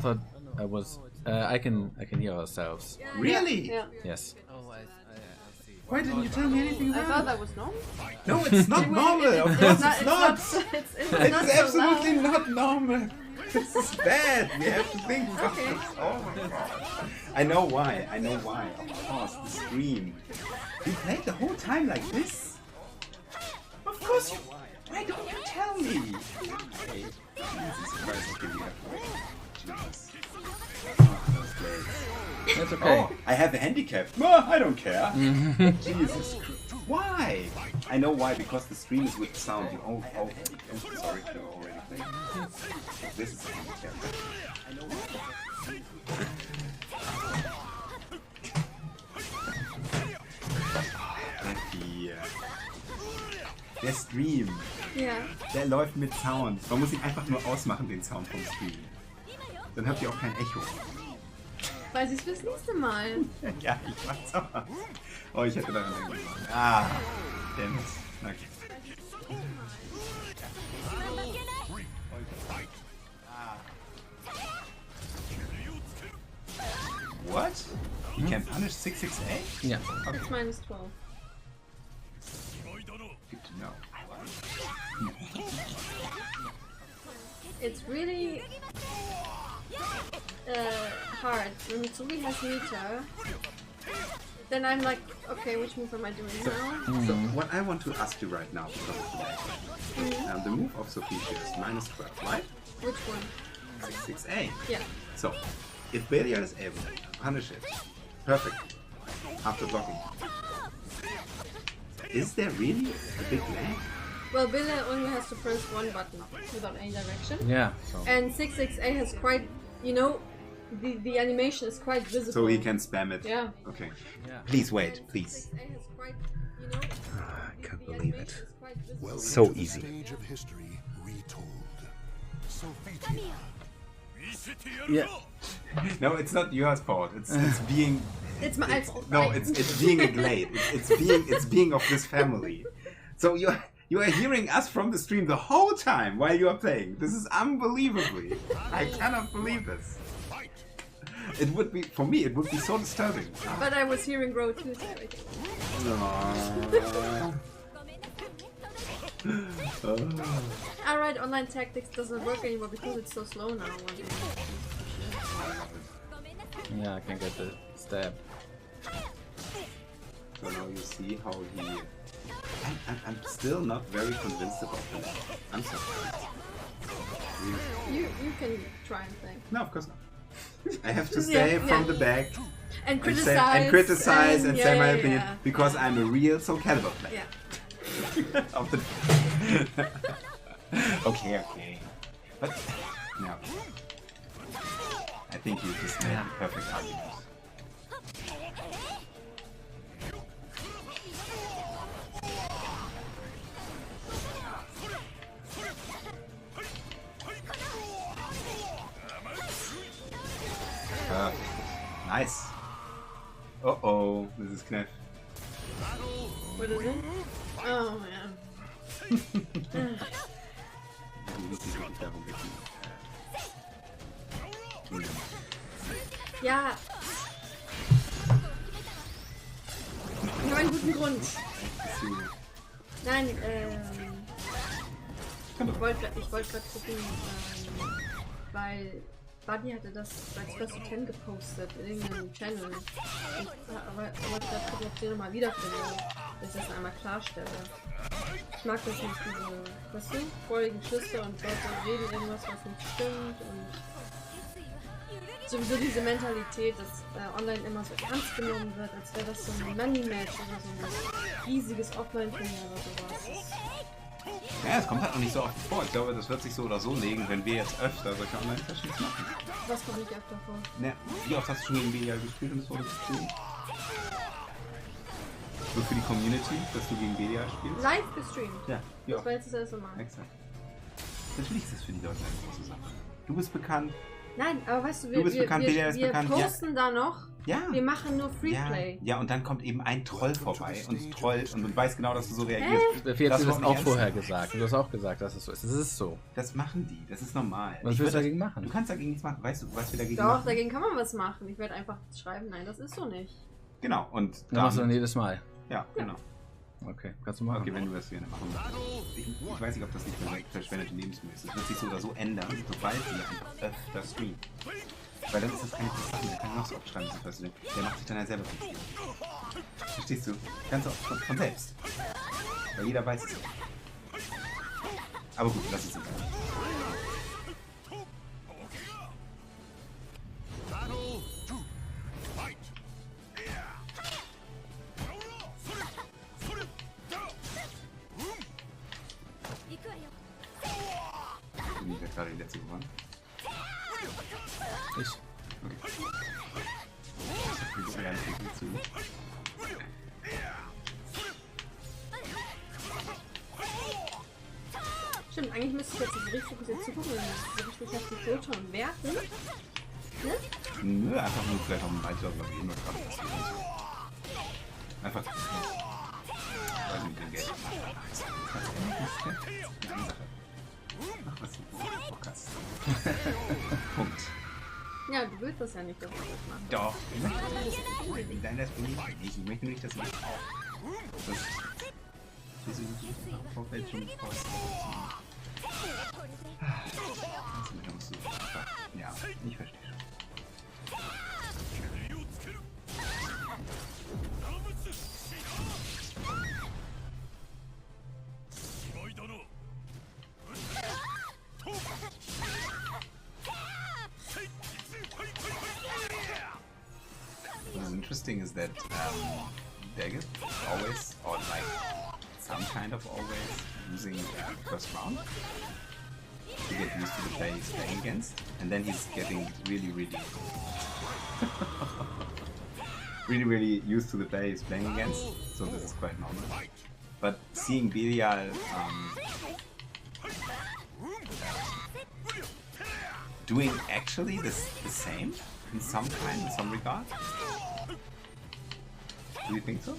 thought I was. I can hear ourselves. Really? Yeah. Yes. Why didn't you tell me anything I about thought it? that was normal. No, it's not normal. Of course it's not. It's absolutely not normal. This is bad. We have to think about Okay. this. Oh my god. I know why. I know why. Of course, the stream. You played the whole time like this? Of course you. Why don't you tell me? Okay. Jesus Christ, okay, we have to wait. Jesus. Oh, those blades. That's okay. Oh, I have a handicap. Oh, I don't care. Jesus Christ. Why? I know why, because the stream is with sound. You sorry, you're already playing. This is a handicap. I know why. Der Stream, Ja. der läuft mit Sound. Man muss ihn einfach nur ausmachen, den Sound vom Stream. Dann habt ihr auch kein Echo. Weiß ich fürs nächste Mal. Ja, ich mach's auch. Oh, ich hätte daran gedacht. Ah, damn it. Okay. What? You can punish 668? Yeah. It's minus 12. Good to know. It's really hard. When Mitsurugi has meter, then I'm like, okay, which move am I doing now? So, what I want to ask you right now, because of the next the move of Sophitia is minus 12, right? Which one? 668. Yeah. So, if Belial is able to punish it perfectly after blocking, is there really a big lag? Well, Belial only has to press one button without any direction. Yeah. So. And 668 has quite, you know, the animation is quite visible. So he can spam it? Yeah. Okay. Yeah. Please wait, please. 668 has quite, you know, I can't the believe animation it. is quite visible. Welcome So to the easy. Stage of history retold. Sophitia. Yeah. No, it's not your fault. It's being. It's my fault. No, right? it's being a glade. It's being of this family. So you are hearing us from the stream the whole time while you are playing. This is unbelievably. I cannot believe this. It would be for me. It would be so disturbing. But I was hearing Grow too, so I think. Alright, online tactics doesn't work anymore because it's so slow now. Yeah, I can get the stab. So now you see how he. I'm still not very convinced about him. I'm sorry. You can try and think. No, of course not. I have to stay from the back And and criticize and say my opinion yeah. because I'm a real Soul Calibur player. Yeah. Of the okay. But no. I think you just made the perfect argument. Perfect. Nice. Uh-oh, this is knife. What is it? Oh man. Ja. Ich habe einen guten Grund. Nein, ich wollte gerade gucken, weil Buddy hatte das als First 10 gepostet in irgendeinem Channel. Aber ich wollte gerade gucken, ob ich den nochmal wiederfinde, dass ich das einmal klarstelle. Ich mag das nicht, diese, weißt du, vorigen Schlüsse und Leute reden irgendwas, was nicht stimmt und sowieso diese Mentalität, dass online immer so ernst genommen wird, als wäre das so ein Money-Match oder so ein riesiges Offline-Turnier oder sowas. Ja, es kommt halt auch nicht so oft vor. Ich glaube, das wird sich so oder so legen, wenn wir jetzt öfter solche Online-Sessions machen. Was kommt nicht öfter vor? Ne, wie oft hast du schon gegen Belial gespielt und das wurde gespielt? Nur für die Community, dass du gegen Belial spielst? Live gestreamt. Ja, wie Das oft? war jetzt das erste Mal. Exakt. Natürlich ist das für die Leute eine große Sache. Du bist bekannt, Nein, aber weißt du, Du bist bekannt, Belial ist wir bekannt. posten da noch. Ja. Wir machen nur Freeplay. Ja, und dann kommt eben ein Troll vorbei und trollt und du weißt genau, dass du so reagierst. Der Felix hat das wollen auch wir vorher ernst gesagt. Du hast auch gesagt, dass es so ist. Es ist so. Das machen die, das ist normal. Was willst du dagegen machen? Du kannst dagegen nichts machen. Weißt du, was wir dagegen Doch, machen? dagegen kann man was machen. Ich werde einfach schreiben, nein, das ist so nicht. Genau, und Dann machst du dann jedes Mal. Ja, genau. Okay, kannst du machen. Okay, wenn du das gerne machen willst. Ich weiß nicht, ob das nicht verschwendete Lebensmittel ist. Das wird sich so oder so ändern, sobald wir einfach öfter streamen. Weil dann ist das keine gute Sache. Der kann noch so oft schreiben, was du denn. Der macht sich dann halt selber viel. Verstehst du? Ganz oft von selbst. Weil jeder weiß es. Aber gut, lass es sein. Ich werde gerade die letzte gewonnen. Ich. Okay. Ich habe nicht zu. Stimmt, eigentlich müsste ich jetzt richtig fokussiert zugucken und so richtig auf die Filter und werten. Ne? Nö, einfach nur vielleicht auch ein weiterer, was ich immer gerade passiert. Einfach. Weiß nicht, den Geld. Mach was du Bock hast. Punkt. Ja, du willst das ja nicht, dass wir das machen. Doch. Ich möchte das. Nein, das bin ich nicht. Ich möchte nicht, dass ich das. Das ist im Vorfeld schon voraus. Ja, ich verstehe schon. What's interesting is that daGOTTh always, or like some kind of always, using first round to get used to the play he's playing against, and then he's getting really used to the play he's playing against, so this is quite normal. But seeing Belial doing actually the same in some regard? Do you think so?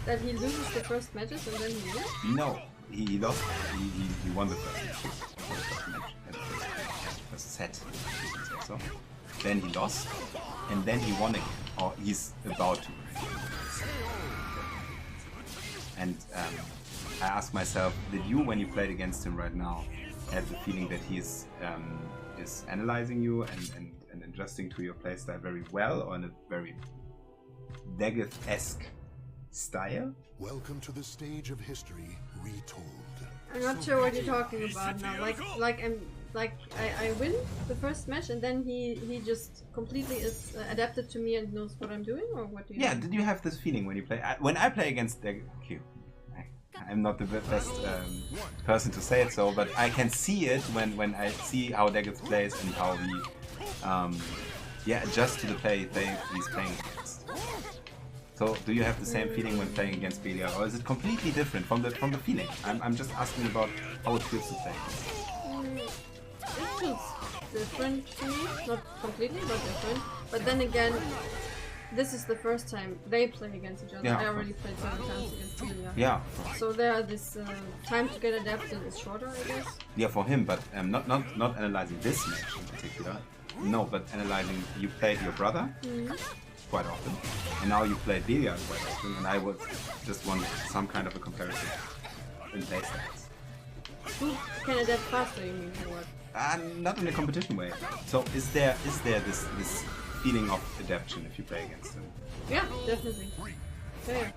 That he loses the first matches and then he wins? No, he lost. He won the first match. First set, you can say so. Then he lost, and then he won again, or he's about to. And I ask myself, did you, when you played against him right now, have the feeling that he is analyzing you and adjusting to your playstyle very well, or in a very daGOTTh-esque style? Welcome to the stage of history retold. I'm not sure what you're talking about now. I win the first match and then he just completely is adapted to me and knows what I'm doing, or what do you? Yeah, did you have this feeling when you play? When I play against daGOTTh, I'm not the best person to say it so, but I can see it when I see how daGOTTh plays and how he adjusts to the play he's playing against. So, do you have the same feeling when playing against Belial, or is it completely different from the feeling? I'm just asking about how it feels to play. It feels different to me, not completely, but different. But then again, this is the first time they play against each other. Yeah, I already played 7 times against Belial. Yeah. So this time to get adapted is shorter, I guess. Yeah, for him, but not analyzing this match in particular. No, but analyzing, you played your brother quite often, and now you play Belial quite often, and I would just want some kind of a comparison in playstyles. Who can adapt faster, you mean, or what? Not in a competition way. So is there this feeling of adaptation if you play against him? Yeah, definitely. Yeah.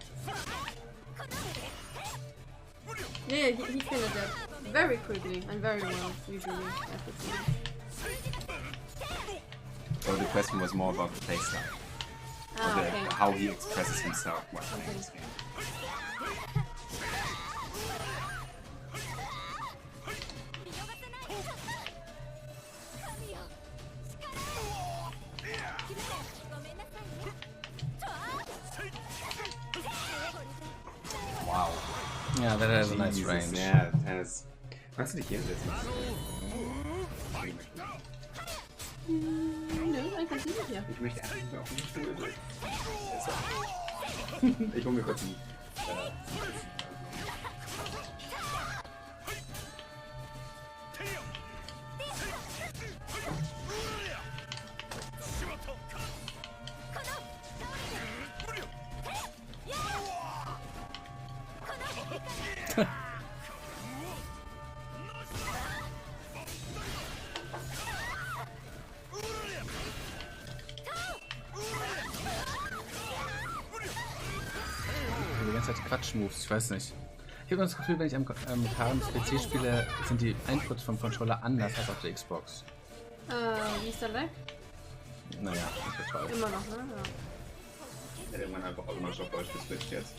Yeah, he can adapt very quickly and very well, usually, after seeing. So the question was more about the playstyle. Okay. How he expresses himself while playing this game. Wow. Yeah, that has a nice Jesus, range. Yeah, it has. Kannst du dich hier setzen? Nö, einfach diese hier. Ich möchte einfach nicht mehr auf den Stuhl drücken. Ich hole mir kurz einen. Die ganze Zeit Quatsch-Moves, ich weiß nicht. Ich habe das Gefühl, wenn ich mit Karen das PC spiele, sind die Inputs vom Controller anders als auf der Xbox. Wie ist der weg? Naja, nicht total. Immer noch, ne? Ja. Ich hätte irgendwann einfach automatisch auf Deutsch geswitcht jetzt.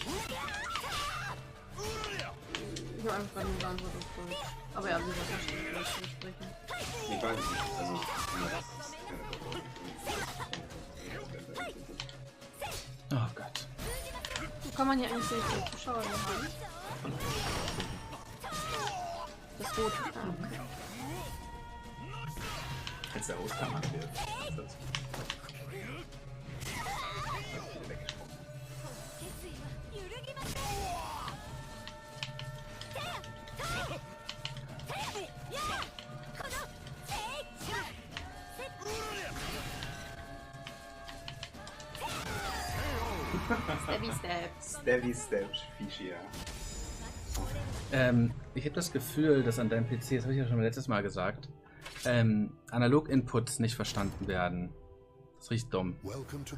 Ich habe einfach gerade eine Antwort auf Deutsch. Aber ja, wie gesagt, ich kann Deutsch nicht sprechen. Ich weiß nicht. Also, Oh Gott. Wo kann man hier eigentlich die Zuschauer hier haben? Das Rot. Ah, okay. als der Ostermann wird. Stabby Steps. Stabby Steps, Sophitia. Ich habe das Gefühl, dass an deinem PC, das habe ich ja schon letztes Mal gesagt, Analog-Inputs nicht verstanden werden. Das ist richtig dumm.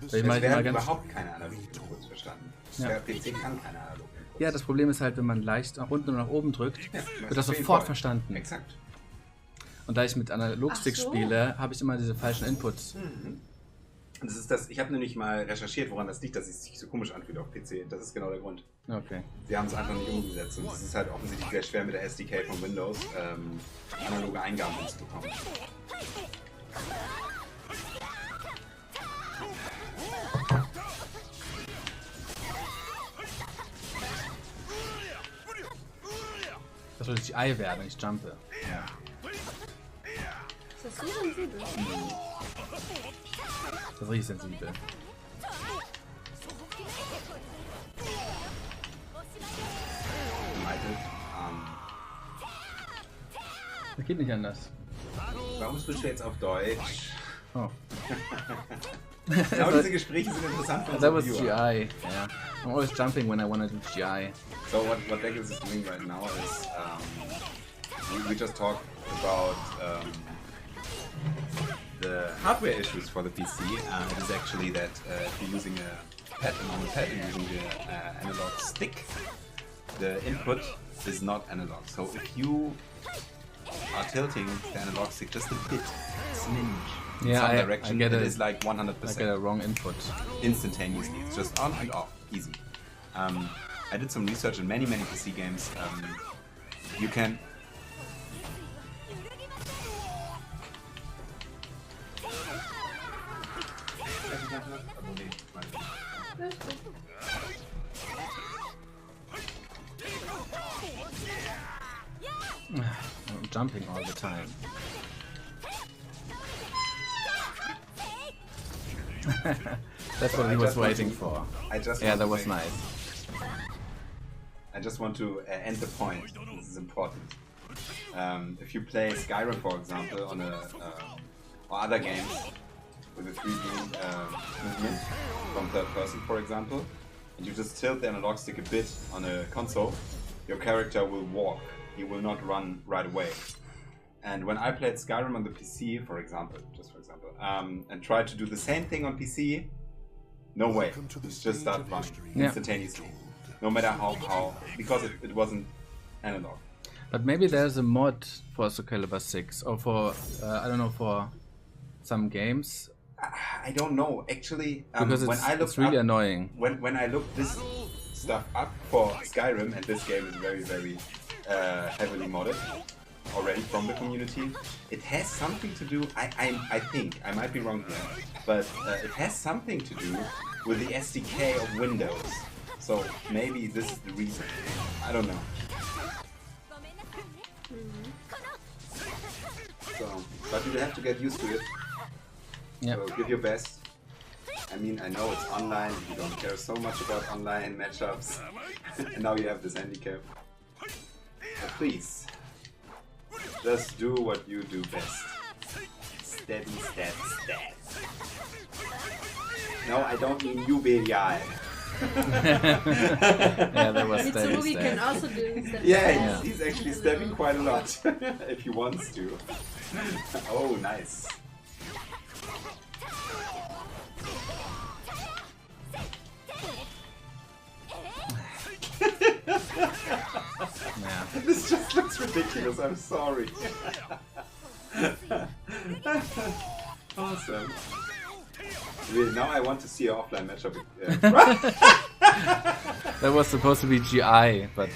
Es werden überhaupt keine Analog-Inputs verstanden. Ja. Der PC kann keine Analog-Inputs. Ja, das Problem ist halt, wenn man leicht nach unten und nach oben drückt, wird das sofort verstanden. Exakt. Und da ich mit Analogstick Ach so. spiele, habe ich immer diese falschen Inputs. Und das ist das, ich habe nämlich mal recherchiert, woran das liegt, dass es sich so komisch anfühlt auf PC. Das ist genau der Grund. Okay. Sie haben es einfach nicht umgesetzt und es ist halt offensichtlich sehr schwer mit der SDK von Windows analoge Eingaben hinzubekommen. Das soll ich Ei werden, wenn ich jumpe. Ja. Ist das so sensibel? Das ist richtig sensibel. Das geht nicht anders. Warum switchst du jetzt auf Deutsch? Oh. Genau diese Gespräche sind interessant für That was unsere GI. Viewer. Yeah. I'm always jumping when I want to do GI. So what daGOTTH is doing right now is we just talked about the hardware issues for the PC. It is actually that if you're using a normal pad and using the analog stick, the input is not analog. So if you are tilting the analog stick just a bit, smidge, in some direction, it is like 100%. I get a wrong input. Instantaneously. It's just on and off. Easy. I did some research in many PC games. You can... I'm jumping all the time. That's what he was waiting for. Yeah, that was nice. I just want to end the point. This is important. If you play Skyrim, for example, on a or other games with a 3D movement from third person, for example, and you just tilt the analog stick a bit on a console, your character will walk. He will not run right away. And when I played Skyrim on the PC, for example, and tried to do the same thing on PC, no way. It's just start running instantaneously. No matter how because it wasn't analog. But maybe there's a mod for Soul Calibur 6 or for, I don't know, for some games. I don't know, actually. Because it's really annoying. When I looked this stuff up for Skyrim, and this game is very, very heavily modded already from the community, it has something to do, I think, I might be wrong here, but it has something to do with the SDK of Windows. So maybe this is the reason. I don't know. So, but you have to get used to it. Yeah. So give your best. I mean, I know it's online, you don't care so much about online matchups, and now you have this handicap. But please, just do what you do best. Steady, stat, stat. No, I don't mean you, Belial. Yeah, that was steady Mitsurugi can stat. also do that. Yeah, he's actually stabbing quite a lot, if he wants to. Oh, nice. Yeah. This just looks ridiculous, I'm sorry. Awesome. Really, now I want to see an offline matchup. That was supposed to be GI, but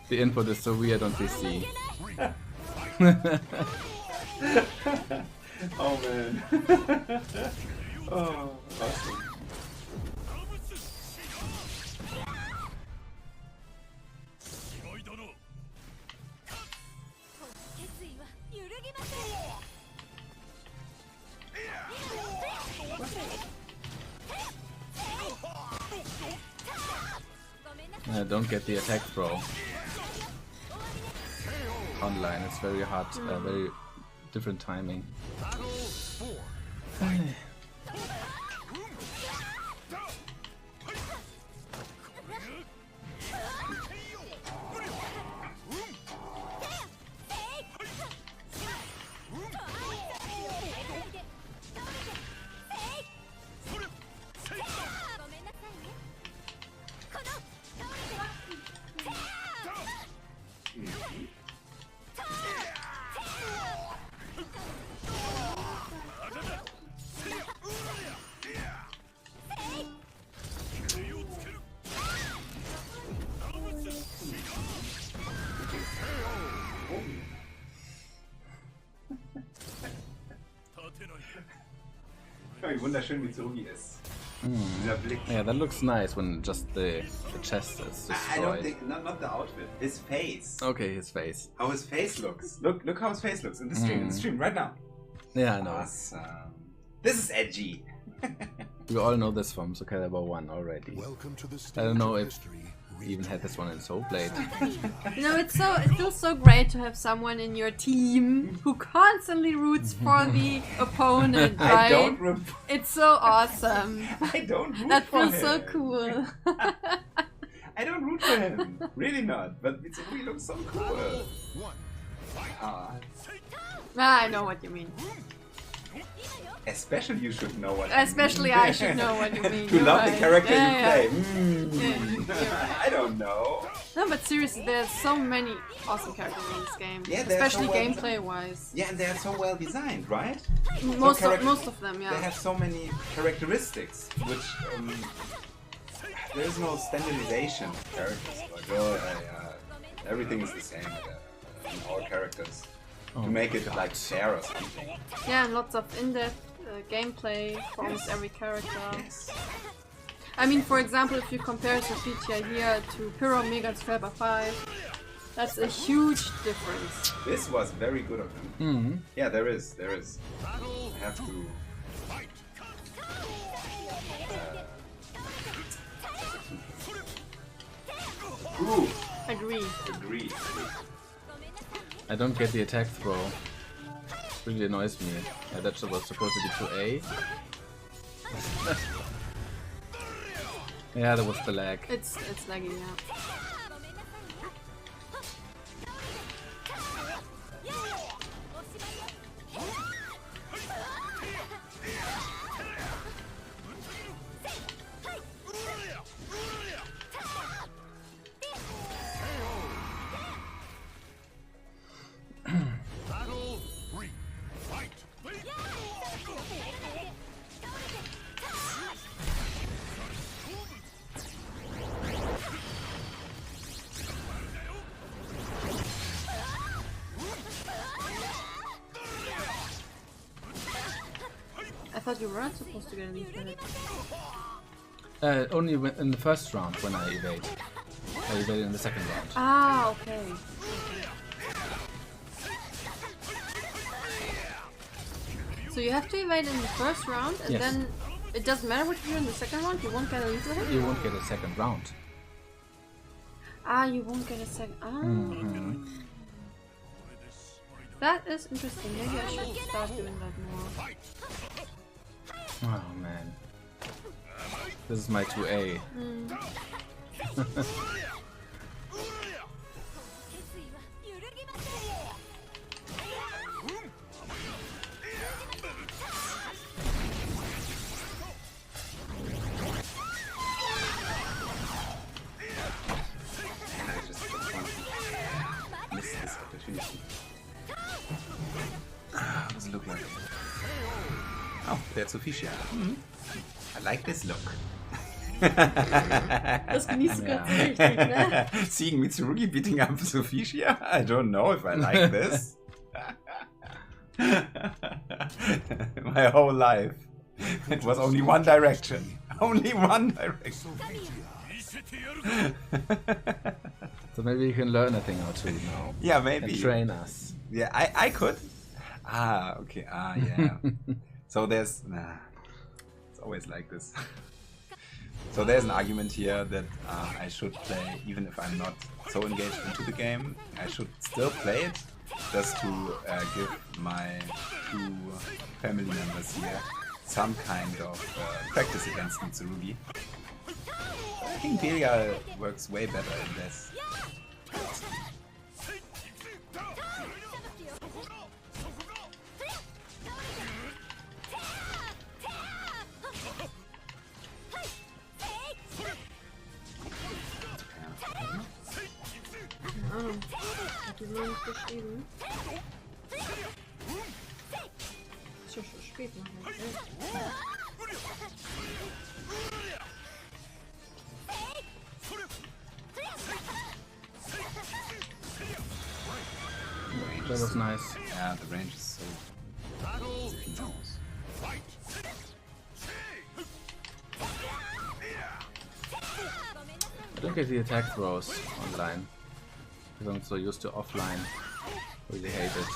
the input is so weird on PC. Oh man. Oh, awesome. Don't get the attack throw. Online, it's very hard, very different timing. Wie wunderschön Mitsurugi ist. Dieser Blick. Yeah, that looks nice when just the chest is I don't destroyed. think, not the outfit, his face. Okay, his face. How his face looks. Look how his face looks in the stream, right now. Yeah, I know. Awesome. This is edgy. We all know this from Soul Calibur 1 already. Welcome to the I don't know stage of if history. we even had this one in Soul Blade. You know, it feels so great to have someone in your team who constantly roots for the opponent, right? I don't root. It's so awesome. I don't root That for feels him. so cool. I don't root for him. Really not. But Mitsurugi looks so cool. Ah, I know what you mean. especially you should know what. Especially I mean. I should know what you mean. To You're love right. the character Yeah, you yeah. play. Yeah, you're right. I don't know. No, but seriously, there's so many awesome characters in this game. Yeah, they're so especially well gameplay-wise. Yeah, and they are so well designed, right? Most character- of them, They yeah. have so many characteristics, which there is no standardization of characters. Like, everything is the same in all characters to make it like fair or something. Yeah, and lots of in-depth gameplay for almost every character. Yes. I mean, for example, if you compare Sophitia here to Pyro Mega Scrapper 5, that's a huge difference. This was very good of him. Yeah, there is. I have to. Ooh, Agree. agree. I don't get the attack throw. Really annoys me. Yeah, that was supposed to be 2A. Yeah, that was the lag. It's laggy, yeah. I thought you weren't supposed to get an infinite. Only in the first round when I evade. I evade in the second round. Ah, okay. So you have to evade in the first round, and Yes. then it doesn't matter what you do in the second round. You won't get a lethal hit. You won't get a second round. Ah, you won't get a second. Ah. That is interesting. Maybe I should start doing that more. Oh man. This is my 2A. And I just don't want to miss this opportunity. How does it look like? Oh, there's Sophitia. I like this look. Das genießt du ganz richtig, ne? Seeing Mitsurugi beating up Sophitia? I don't know if I like this. My whole life. It was only one direction. Only one direction. So maybe you can learn a thing or two now. Yeah, maybe. And train us. Yeah, I could. Ah, okay. Ah, yeah. So there's... Nah, it's always like this. So there's an argument here that I should play, even if I'm not so engaged into the game, I should still play it, just to give my two family members here some kind of practice against Mitsurugi. I think Belial works way better in this. Oh, hat die nur nicht geschrieben. Ist ja schon spät noch. That was nice. Yeah, the range is so... as if he knows. I don't get the attack throws online. Because I'm so used to offline. Really hate it.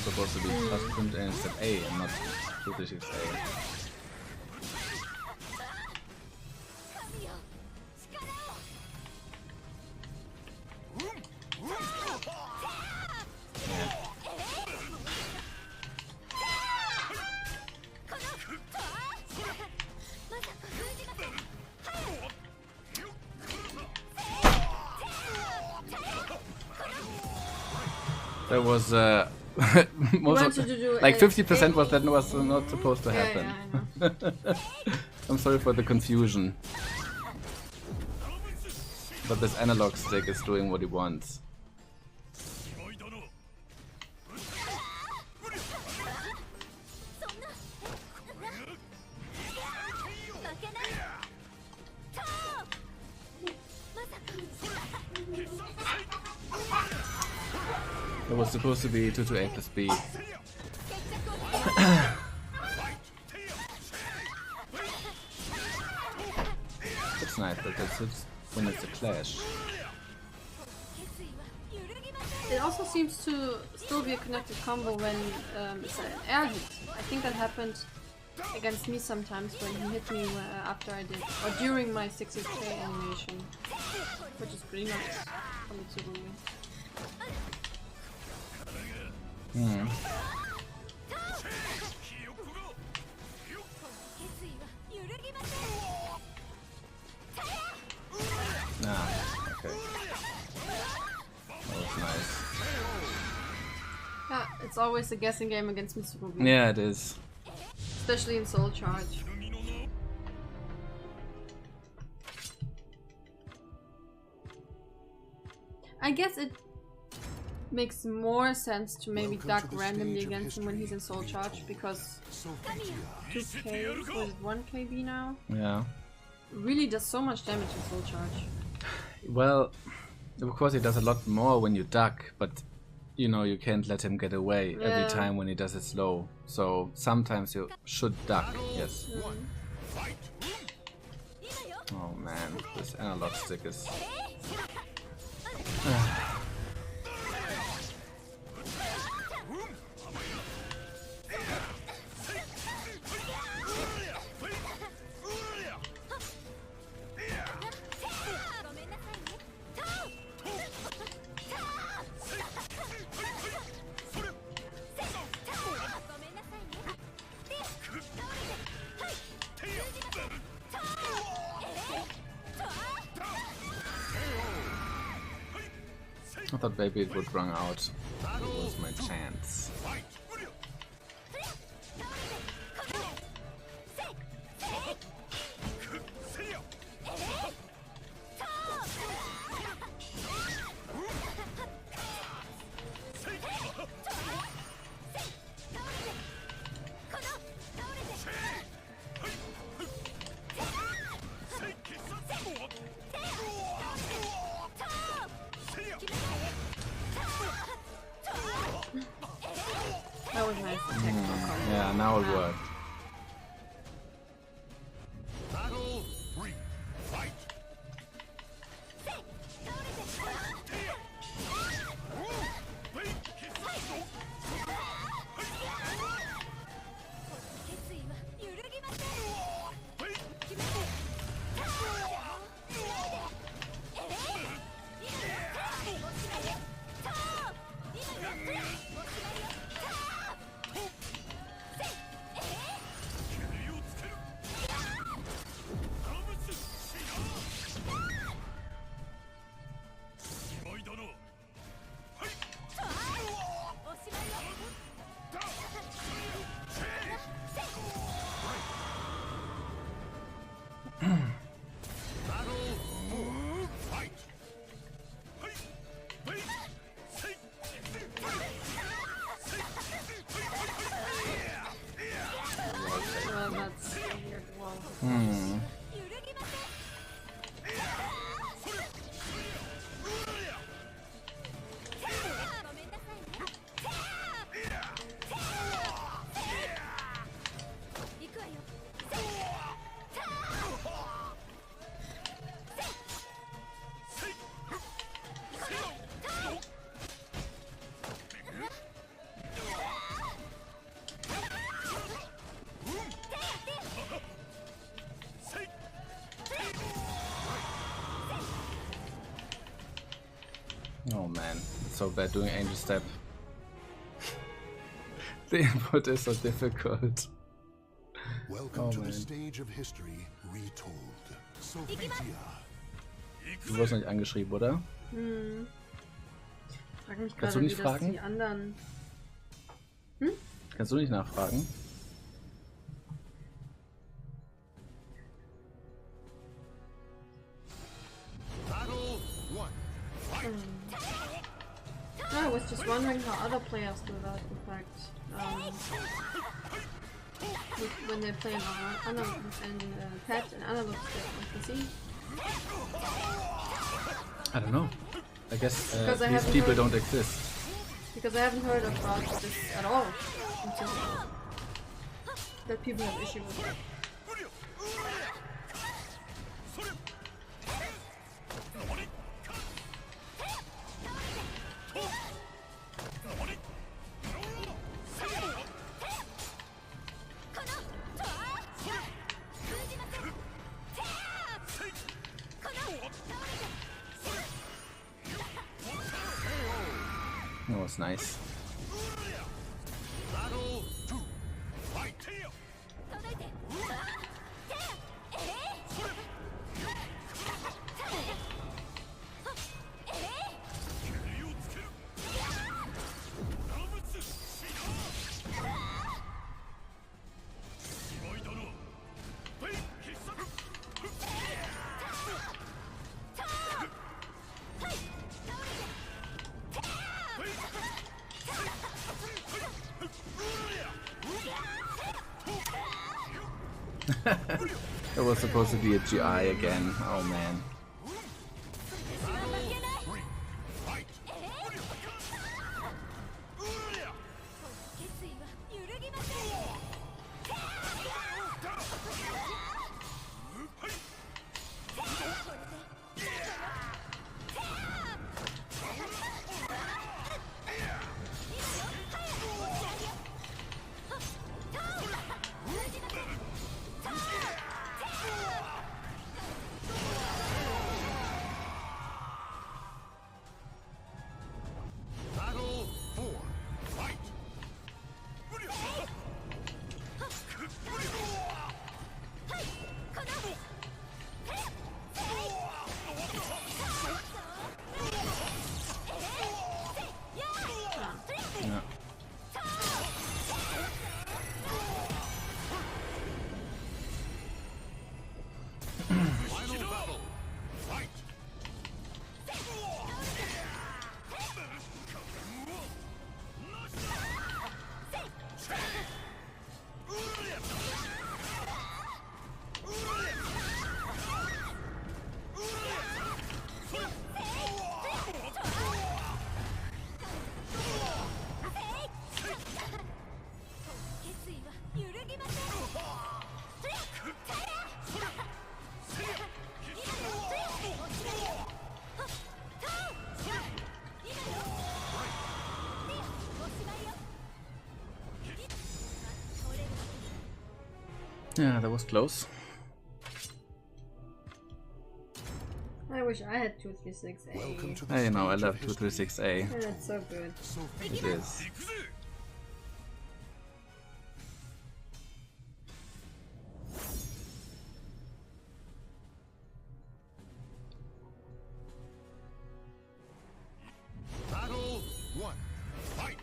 Supposed to be +Punkt and instead A and not 236A. That was most of, like 50% was that was not supposed to happen. Yeah, I know. I'm sorry for the confusion. But this analog stick is doing what he wants. It was supposed to be 2 to A plus B. It's nice, but it's when it's a clash. It also seems to still be a connected combo when it's an air hit. I think that happened against me sometimes when he hit me after I did, or during my 60k animation, which is pretty nice for Mitsurugi. Okay. That was nice. Yeah, it's always a guessing game against Mitsurugi. Yeah, it is. Especially in Soul Charge. I guess it makes more sense to maybe duck randomly against him when he's in soul charge, because Sophitia. 2k, what is it, 1 KB now? Yeah. Really does so much damage in soul charge. Well, of course he does a lot more when you duck, but you know you can't let him get away every Yeah. time when he does it slow. So sometimes you should duck, yes. Oh man, this analog stick is... I thought maybe it would run out. That was my chance. That was nice. Yeah, now it worked. Battle 3. Fight. Well, that's a weird wall. Hmm. Oh man, it's so bad doing angel step. The input is so difficult. Welcome Oh, to man. the stage of history retold. Sophitia. Du wirst nicht angeschrieben, oder? Frag mich Kannst du gerade, nicht wie fragen? das die anderen... Kannst du nicht nachfragen? Battle 1. No, I was just wondering how other players do that, in fact. When they're playing on analog and pad and analog stick on PC. I don't know. I guess Because I these haven't people heard- don't exist. Because I haven't heard about this at all until that people have issue with it. That was nice. Battle 2. Fight. It was supposed to be a GI again. Oh man. Yeah, that was close. I wish I had 236A. Hey, you know, I love 236A. Yeah, that's so good. It is. Battle 1. Fight!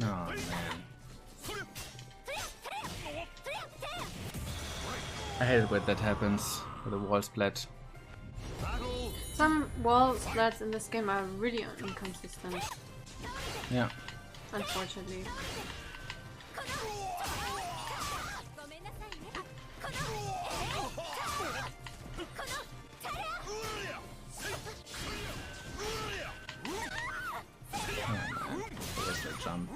Oh man. I hate it when that happens with a wall splat. Some wall splats in this game are really inconsistent, Yeah. unfortunately. There's no jump.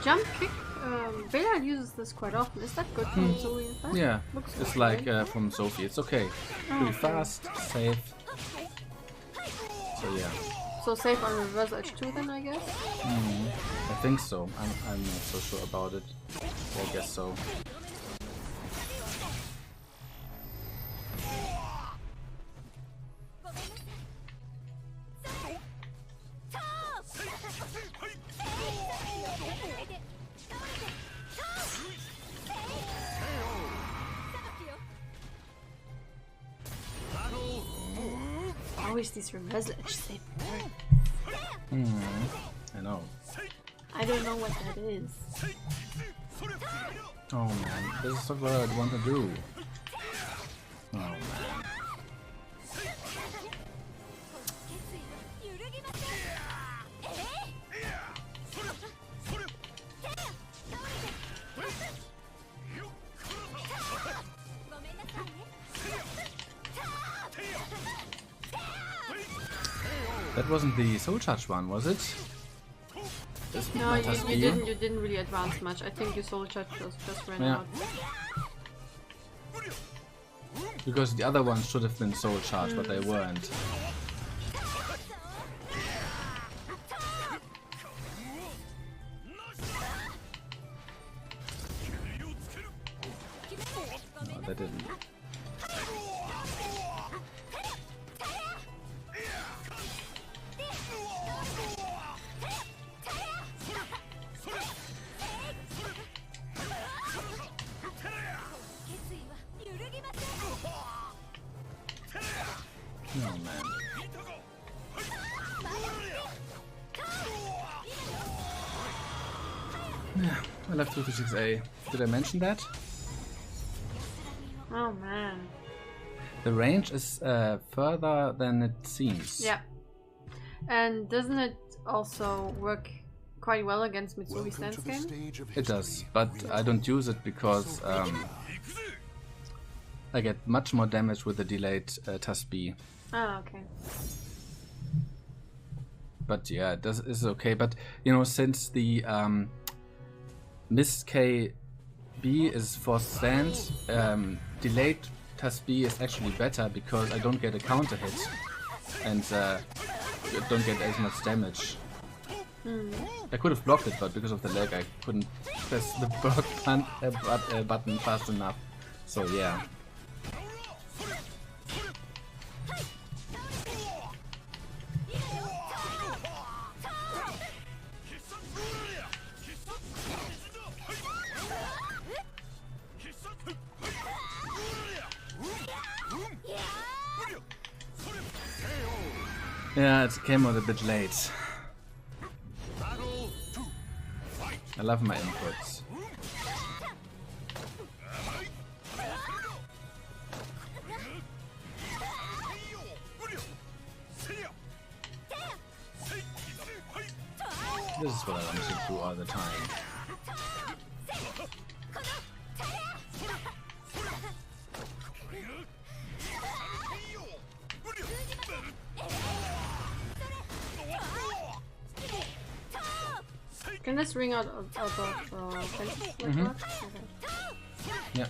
Jump kick. Belial uses this quite often. Is that good for Mitsurugi? Yeah, Looks it's okay. like from Sophie. It's okay. Pretty fast, safe. So yeah. So safe on reverse edge too, then I guess. I think so. I'm not so sure about it. I guess so. Always these reverse edge safe. I know. I don't know what that is. Oh man, this is what I want to do. Oh man. That wasn't the soul charge one, was it? This No, might has you been. didn't really advance much. I think your soul charge just ran Yeah. out. Because the other ones should have been soul charged, but they weren't. No, they didn't. Oh man. Yeah, I left 226A. Did I mention that? Oh man. The range is further than it seems. Yeah. And doesn't it also work quite well against Mitsurugi Welcome stance to the game? stage of It does, but I don't use it because I get much more damage with the delayed TAS B. Ah, okay. But yeah, it is okay. But you know, since the Miss K B is for stance, delayed TAS B is actually better because I don't get a counter hit and don't get as much damage. I could have blocked it, but because of the lag, I couldn't press the block button fast enough. So yeah. Yeah, it came out a bit late. I love my inputs. This is what I want to do all the time. Can this ring out of fences like that? Okay. Yeah.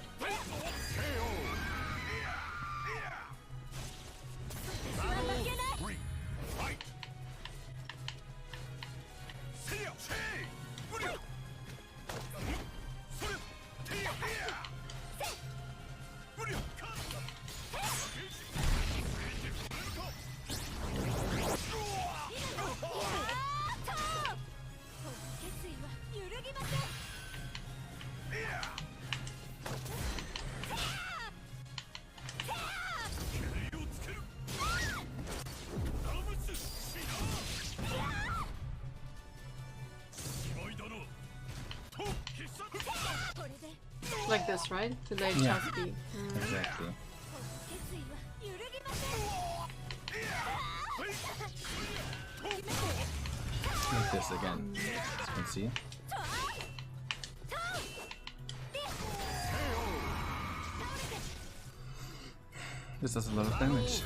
Like this, right? Delayed Yeah. TAS B. Exactly. Like this again, as you can see. This does a lot of damage.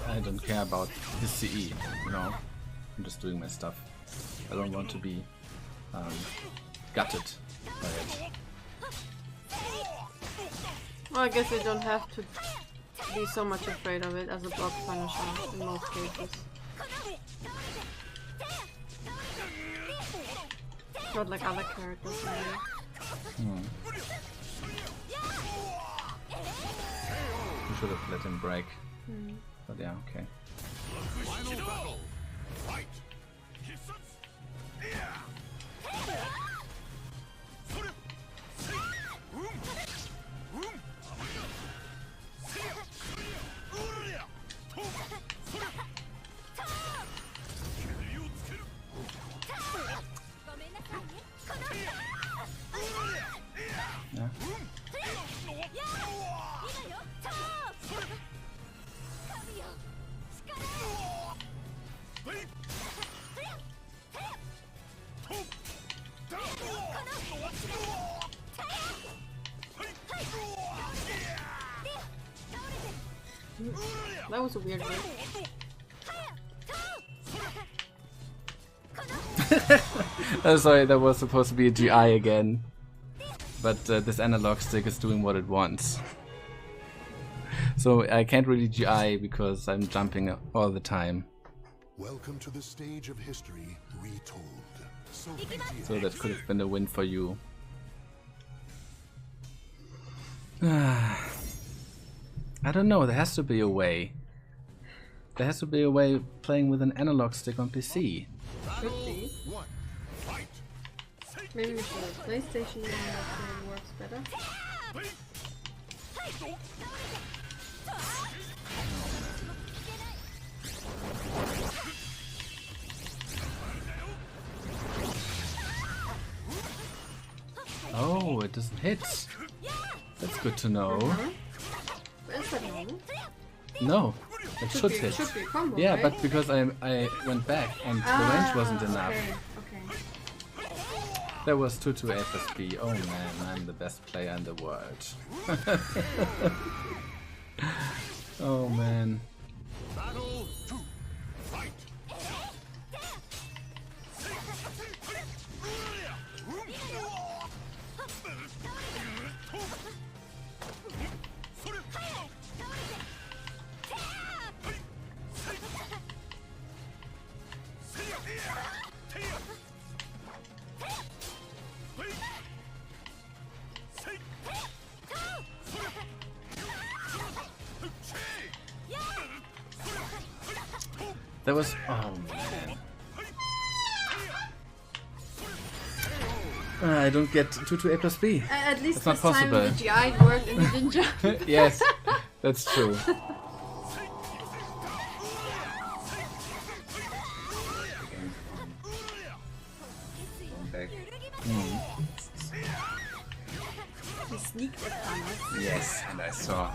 I don't care about his CE, you know. I'm just doing my stuff. I don't want to be gutted by it. Well, I guess you don't have to be so much afraid of it as a block punisher in most cases. Not like other characters, maybe. We should have let him break. But yeah, okay. final battle. Fight. Yeah. That was a weird one. Sorry, that was supposed to be a GI again. But this analog stick is doing what it wants. So I can't really GI because I'm jumping all the time. Welcome to the stage of history retold. Sophitia. So that could have been a win for you. I don't know, there has to be a way. There has to be a way playing with an analog stick on PC. Could be. Maybe with the PlayStation that works better. Oh, it doesn't hit. That's good to know. Is that normal? No, it should It hit. should be a combo, Yeah, right? but because I went back and the range wasn't enough. Okay. That was 2 to FSB. Oh man, I'm the best player in the world. Oh man. That was, oh man. I don't get 2 to A plus B. At least It's not this time possible. the GI worked and you didn't jump. Yes, that's true. Back. He sneaked upon us. Yes, and I saw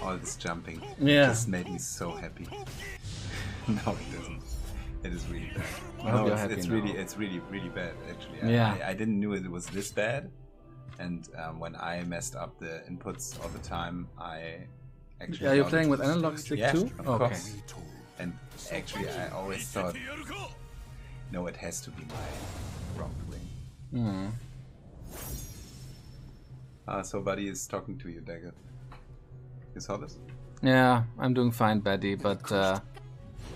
all this jumping. Yeah. It just made me so happy. No, it doesn't. It is really bad. I hope No, you're it's, happy it's now. really bad actually. Yeah. I didn't know it was this bad, and when I messed up the inputs all the time, I actually. Yeah, you're found playing it with was- analog stick yeah, too? Of Okay. course. And actually, I always thought, no, it has to be my wrongdoing. Hmm. So Buddy is talking to you, daGOTTh. You saw this? Yeah, I'm doing fine, Betty, but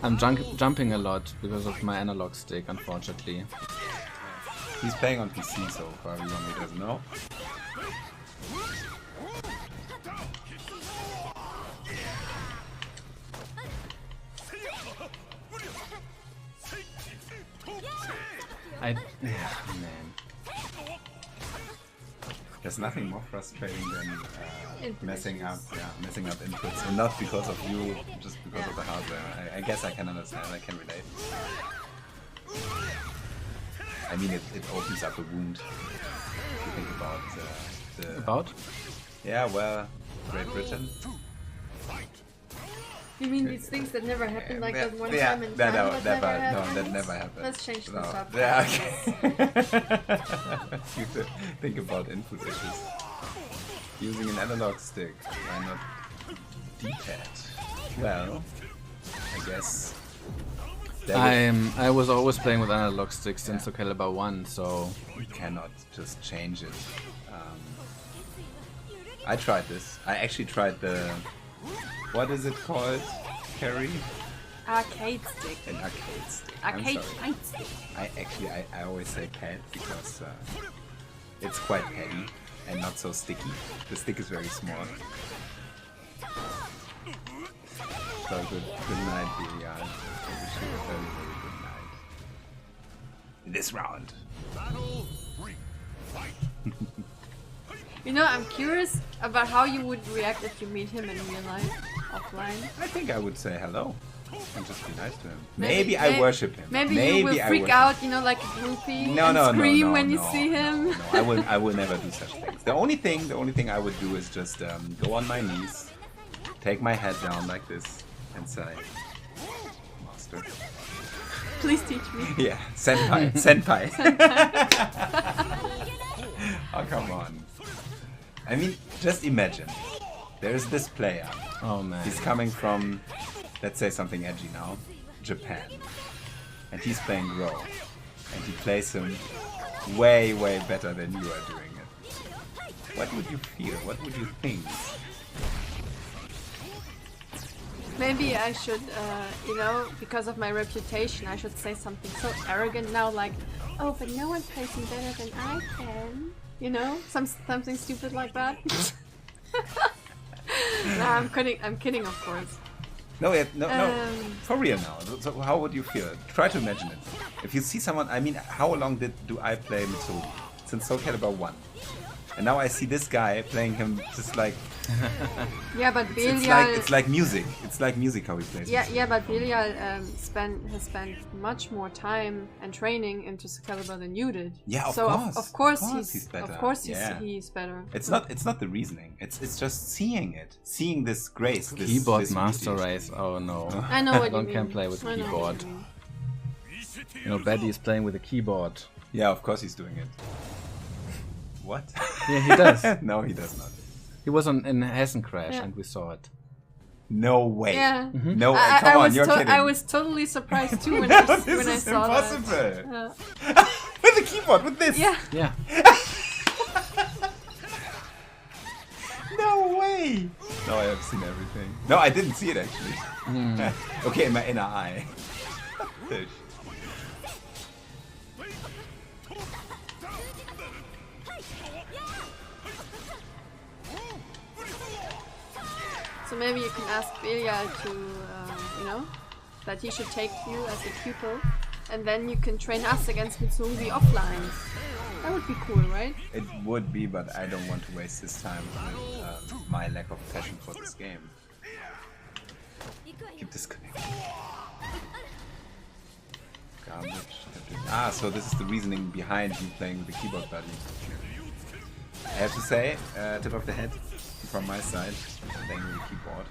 I'm jumping a lot because of my analog stick, unfortunately. He's playing on PC, so for everyone who doesn't know. Man. There's nothing more frustrating than Input messing up, issues. messing up inputs, and not because of you, just because of the hardware. I guess I can understand. I can relate. I mean, it opens up a wound. If you think about the. About? Yeah, well, Great Britain. You mean these things that never happened, like that one Yeah, time in that time never, that never no, happened? that never happened. Let's change the No. subject. Yeah, okay. You have to think about input issues. Using an analog stick, why not D-pad? Well, I guess. I was always playing with analog sticks since Soul Calibur 1, so We cannot just change it. I tried this. I actually tried the. What is it called? Carry? Arcade stick. An arcade stick. I'm Arcade sorry. fight stick. I always say pad because it's quite paddy and not so sticky. The stick is very small. So good night, Belial. I wish you a very, very good night. This round. You know, I'm curious about how you would react if you meet him in real life, offline. I think I would say hello and just be nice to him. Maybe- Maybe I worship him. Maybe you will I freak worship out, you know, like a groupie, No, and no, scream no, when you no, see him. No, I will never do such things. The only thing I would do is just go on my knees, take my head down like this, and say, "Master." Please teach me. Yeah, senpai, senpai. Oh, come on. I mean, just imagine. There's this player. Oh man. He's coming from, let's say something edgy now, Japan. And he's playing Ro. And he plays him way, way better than you are doing it. What would you feel? What would you think? Maybe I should, you know, because of my reputation, I should say something so arrogant now, like, oh, but no one plays him better than I can. You know, something stupid like that. Nah, I'm kidding, of course. No, no. For real now. So how would you feel? Try to imagine it. If you see someone, I mean, how long do I play Mitsurugi? Since Soul Calibur 1. And now I see this guy playing him just like... Yeah, but Belial... It's like music. It's like music how he plays. Yeah, but Belial has spent much more time and training into Soul Calibur than you did. Yeah, of course he's better. Of course he's better. It's not the reasoning. It's just seeing it, seeing this grace. This Keyboard this master beauty. race. Oh no. I know what you One mean. can play with I know what keyboard. you mean. You know, Betty is playing with a keyboard. Yeah, of course he's doing it. What? Yeah, he does. No, he does not. He was in Hessen Crash Yeah. and we saw it. No way. Yeah. No, I come on, was you're kidding. I was totally surprised too when No, I this saw is that. impossible. With the keyboard, with this. Yeah. Yeah. No way. No, I have seen everything. No, I didn't see it actually. Okay, in my inner eye. So maybe you can ask Belial to, you know, that he should take you as a pupil, and then you can train us against Mitsurugi offline. That would be cool, right? It would be, but I don't want to waste this time with my lack of passion for this game. Keep disconnected. Garbage. Ah, so this is the reasoning behind you playing with the keyboard buddy. I have to say, tip of the head from my side, playing with the keyboard.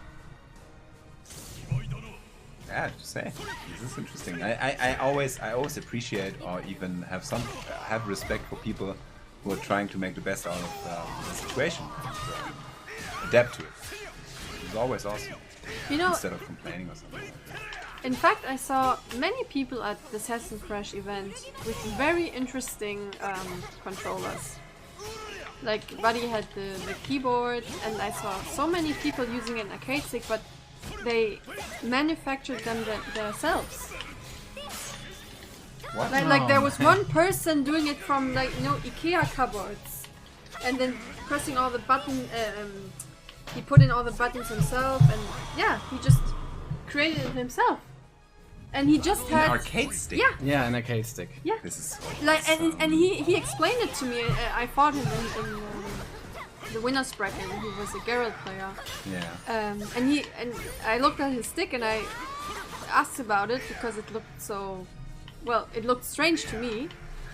Yeah, I have to say, this is interesting. I always appreciate or even have respect for people who are trying to make the best out of the situation and adapt to it. It's always awesome. You know, Instead of complaining or something. in fact, I saw many people at this Hessen Crash event with very interesting controllers. Like, Buddy had the keyboard, and I saw so many people using an arcade stick, but they manufactured them themselves. What? Like there was one person doing it from, like, you know, IKEA cupboards, and then pressing all the buttons. He put in all the buttons himself, and yeah, he just created it himself. And he just An had arcade stick? Yeah, Yeah, an arcade stick. yeah. This is so Like, awesome. and he explained it to me. I fought him in the winner's bracket. He was a Geralt player. Yeah. And I looked at his stick and I asked about it because it looked so, well, it looked strange to me.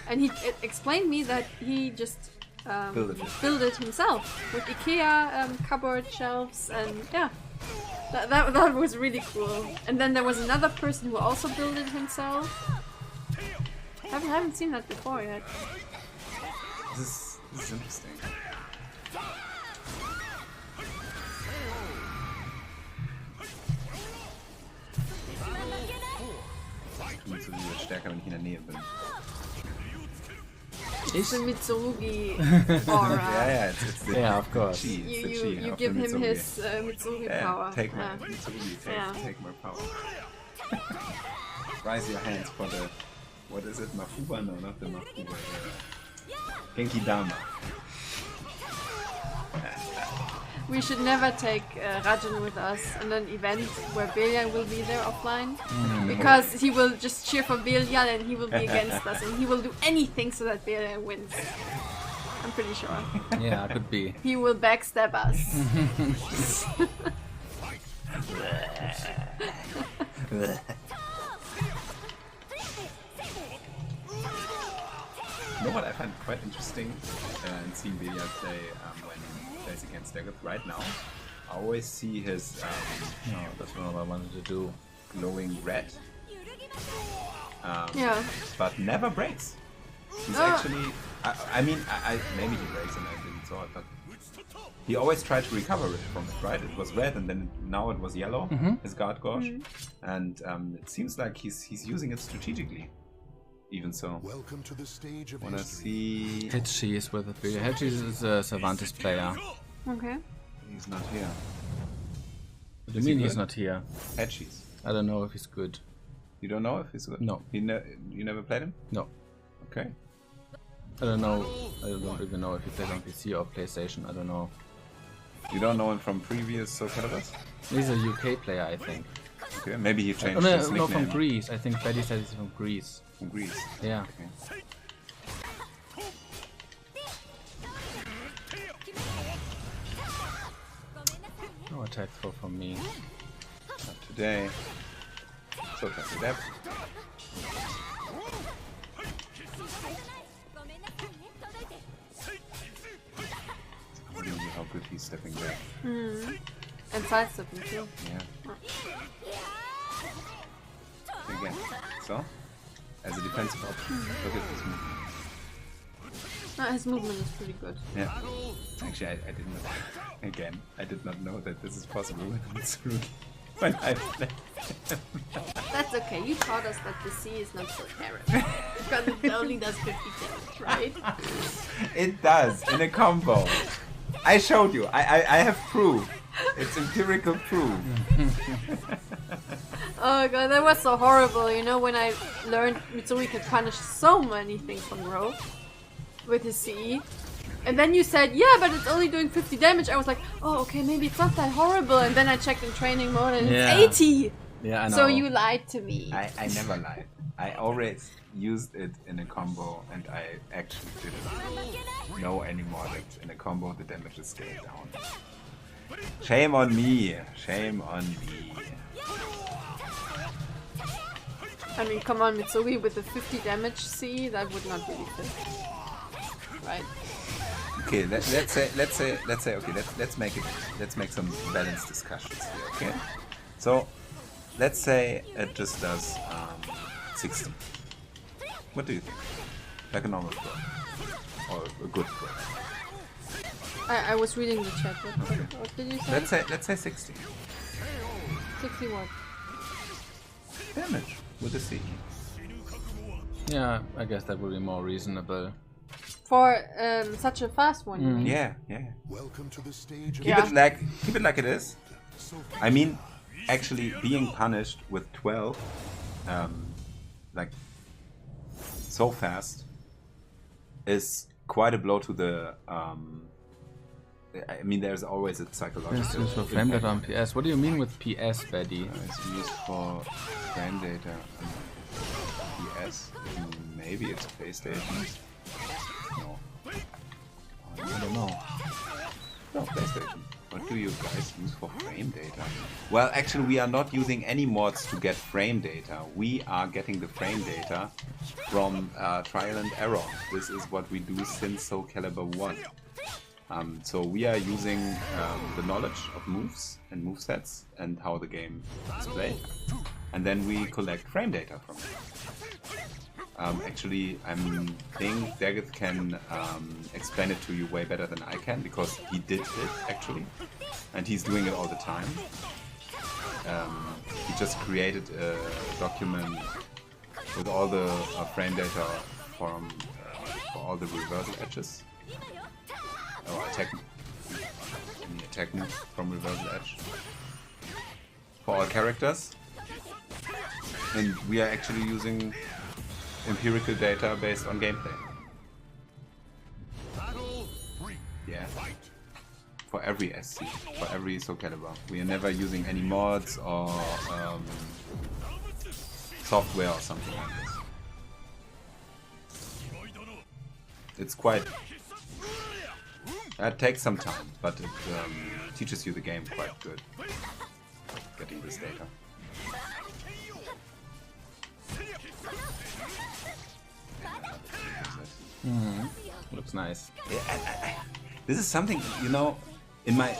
And he explained me that he just built it himself with IKEA cupboard shelves, and yeah, that was really cool. And then there was another person who also built it himself. I haven't seen that before yet. This is interesting. Mitsurugi wird stärker, wenn ich in der Nähe bin. It's the Mitsurugi aura. Yeah, it's the Yeah, of course. chi, it's the chi You of give the him Mitsurugi. his Mitsurugi Yeah, power. take my Yeah. Mitsurugi, Yeah. take my power. Raise your hands for the, what is it, Mafuba? No, not the Mafuba. Genki Dama. We should never take Rajan with us in an event where Belial will be there offline, because he will just cheer for Belial and he will be against us, and he will do anything so that Belial wins. I'm pretty sure. Yeah, could be. He will backstab us. You know what I find quite interesting in seeing Belial play when he plays against daGOTTh right now? I always see his No, that's not what I wanted to do. glowing red, Yeah. but never breaks. He's Ah. actually, I mean, maybe he breaks and I didn't saw it, but he always tried to recover it from it, right? It was red and then now it was yellow, his guard gauge. And it seems like he's using it strategically. Even so. Welcome to the stage of Wanna history. see... Hitchi is with it. Hitchi is a Cervantes player. Okay. He's not here. What do you Is he mean he's good? not here? Hedgies. I don't know if he's good. You don't know if he's good? No. You never played him? No. Okay. I don't know. I don't even know if he plays on PC or PlayStation. I don't know. You don't know him from previous Soul Caliburs? He's a UK player, I think. Okay, maybe he changed no, his no, nickname. from Greece. I think Betty said he's from Greece. From Greece. Yeah. Okay. No attack throw from me. Not today. So try to adapt. Really how good he's stepping back. And sidestepping too. Yeah. Again. So, as a defensive option, look at this movement. His movement is pretty good. Yeah. Actually, I did not. Again, I did not know that this is possible with Mitsurugi when I played. That's okay. You taught us that the C is not so terrible. Because it only does 50 damage, right? It does in a combo. I showed you. I have proof. It's empirical proof. Oh god, that was so horrible. You know, when I learned Mitsurugi could punish so many things from row with his CE. And then you said, yeah, but it's only doing 50 damage. I was like, oh, okay, maybe it's not that horrible. And then I checked in training mode and it's 80. Yeah, I know. So you lied to me. I never lied. I always used it in a combo and I actually didn't know anymore that in a combo the damage is scaled down. Shame on me. Shame on me. I mean, come on, Mitsurugi with the 50 damage C, that would not really fit. Right? Okay, let's say okay, let's make some balanced discussions here, okay? So let's say it just does 60. What do you think? Like a normal pro or a good pro? I was reading the chat. What did you say? Let's say 60 60 what? damage with a C. Yeah, I guess that would be more reasonable. For such a fast one, you mean? Yeah. Welcome to the stage of Keep it like it is. I mean, actually being punished with 12, like so fast, is quite a blow to the. I mean, there's always a psychological. This is for frame data on PS. What do you mean with PS, Betty? It's used for frame data on PS. Maybe it's PlayStation. No. I don't know. No, PlayStation. What do you guys use for frame data? Well, actually, we are not using any mods to get frame data. We are getting the frame data from trial and error. This is what we do since Soul Calibur 1. So we are using the knowledge of moves and movesets and how the game is played. And then we collect frame data from it. Actually, I think daGOTTh can explain it to you way better than I can, because he did it, actually. And he's doing it all the time. He just created a document with all the frame data from, for all the reversal edges. Or attack move from reversal edge. For all characters. And we are actually using empirical data based on gameplay. Yeah. For every SC, for every Soul Calibur. We are never using any mods or software or something like this. It's quite... It takes some time, but it teaches you the game quite good. Getting this data. Looks nice. Yeah, this is something, you know, in my...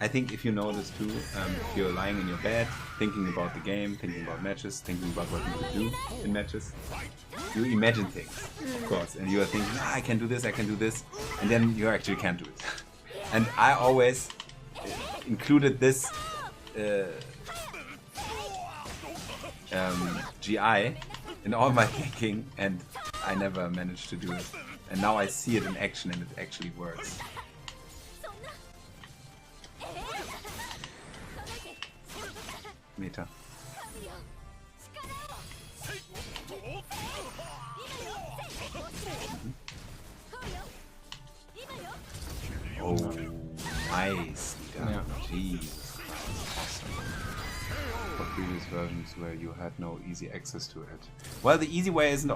I think if you know this too, if you're lying in your bed, thinking about the game, thinking about matches, thinking about what you would do in matches, You imagine things, of course, and you are thinking, I can do this, and then you actually can't do it. And I always included this GI in all my thinking, and I never managed to do it. And now I see it in action, and it actually works. Meta. Oh, nice. Yeah. Jesus. For previous versions where you had no easy access to it. Well, the easy way isn't